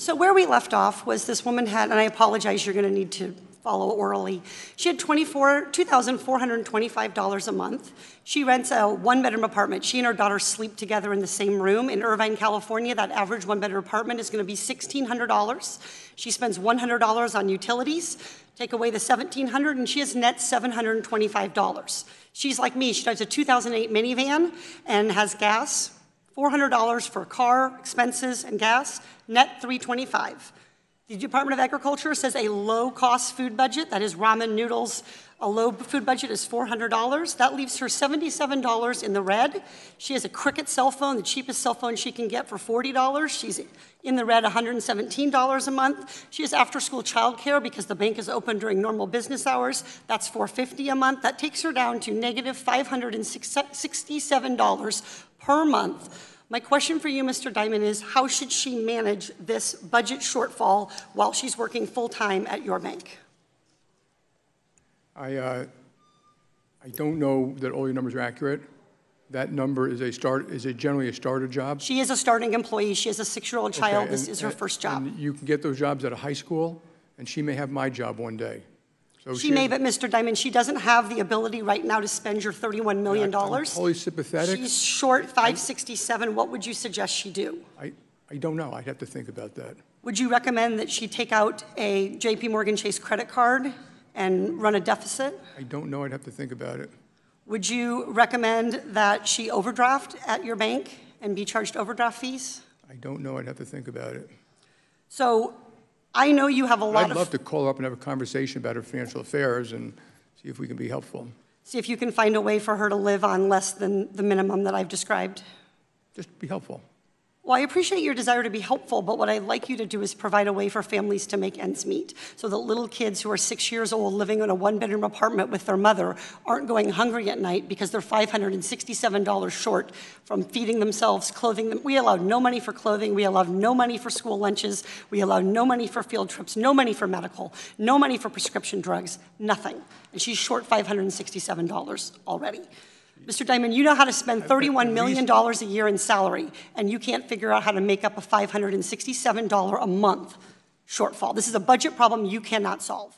So where we left off was this woman had, and I apologize, you're gonna need to follow orally. She had $2,425 a month. She rents a one-bedroom apartment. She and her daughter sleep together in the same room. In Irvine, California, that average one-bedroom apartment is gonna be $1,600. She spends $100 on utilities. Take away the $1,700 and she has net $725. She's like me, she drives a 2008 minivan and has gas, $400 for car, expenses, and gas, net $325. The Department of Agriculture says a low-cost food budget, that is ramen noodles, a low food budget is $400. That leaves her $77 in the red. She has a Cricket cell phone, the cheapest cell phone she can get for $40. She's in the red $117 a month. She has after-school childcare because the bank is open during normal business hours. That's $450 a month. That takes her down to negative $567 per month. My question for you, Mr. Dimon, is how should she manage this budget shortfall while she's working full-time at your bank? I don't know that all your numbers are accurate. That number is generally a starter job. She is a starting employee. She has a 6-year-old child. Okay, this is her first job. And you can get those jobs out of high school, and she may have my job one day. So she may, but Mr. Dimon, she doesn't have the ability right now to spend your $31 million. I'm totally sympathetic. She's short $567. What would you suggest she do? I don't know. I'd have to think about that. Would you recommend that she take out a JP Morgan Chase credit card and run a deficit? I don't know. I'd have to think about it. Would you recommend that she overdraft at your bank and be charged overdraft fees? I don't know. I'd have to think about it. So I know you have a lot of... I'd love to call her up and have a conversation about her financial affairs and see if we can be helpful. See if you can find a way for her to live on less than the minimum that I've described. Just be helpful. Well, I appreciate your desire to be helpful, but what I'd like you to do is provide a way for families to make ends meet so that little kids who are 6 years old living in a one-bedroom apartment with their mother aren't going hungry at night because they're $567 short from feeding themselves, clothing them. We allowed no money for clothing. We allowed no money for school lunches. We allowed no money for field trips, no money for medical, no money for prescription drugs, nothing. And she's short $567 already. Mr. Dimon, you know how to spend $31 million a year in salary, and you can't figure out how to make up a $567 a month shortfall. This is a budget problem you cannot solve.